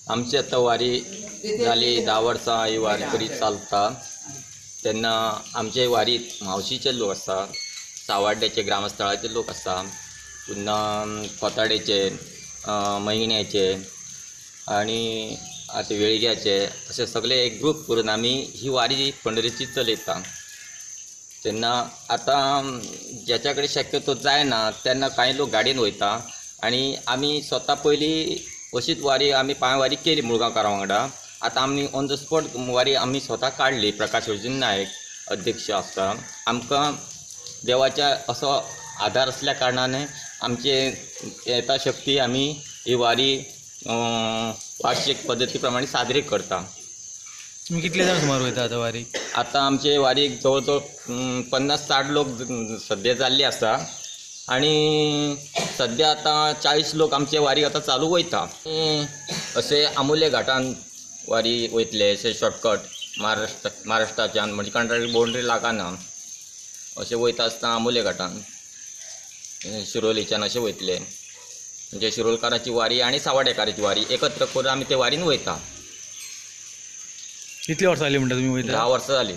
आमची आता वारी झाली 10 वर्सां ही वारी करीत चलता तेन्ना आमचे वारीत मावशीचे लोक आसा, सावड्ड्याचे ग्रामस्थळाचे लोक आसा, पुन्हा कोताडेचे, मैंगण्याचे आणि आता वेळग्याचे असे सगळे एक ग्रूप करून आमी ही वारी पंढरीची चलयता। तेन्ना आता ज्याच्या कडेन शक्यतो जायना तेन्ना काही लोक गाडयेन वयता आणि आमी स्वता पयलीं अशीच वारी आमी पांयवारी केली मुळगांवकारां वांगडा। आता आमी ऑन द स्पॉट वारी आमी स्वता काडली। प्रकाश अर्जुन नायक अध्यक्ष आसता। आमकां देवाच्या असो आधार असल्या कारणाने आमचे यथाशक्ती आमी ही वारी वार्षिक पद्धती प्रमाणे साजरी करता। तुम्ही कितले जाण सुमार वयता आता वारी? आता आमचे वारीक जवळ जवळ 50-60 लोक सध्या जाल्ले आसा आणि सध्या आता 40 लोक आमचे वारी आता चालू वयता। असे आमोले घाटान वारी वयतले असे शॉर्टकट महाराष्ट्राच्यान म्हणजे कंट्री बाउंड्री लागना असे वयता आसतना आमोले घाटान शिरोलीच्यान असे वयतले म्हणजे शिरोलकाराची वारी आणि सावड्डेकाराची वारी एकत्र करून आमी ते वारीन वयता। कितले वर्सां जाली म्हणटा तुम्ही वयता? 10 वर्सां जाली।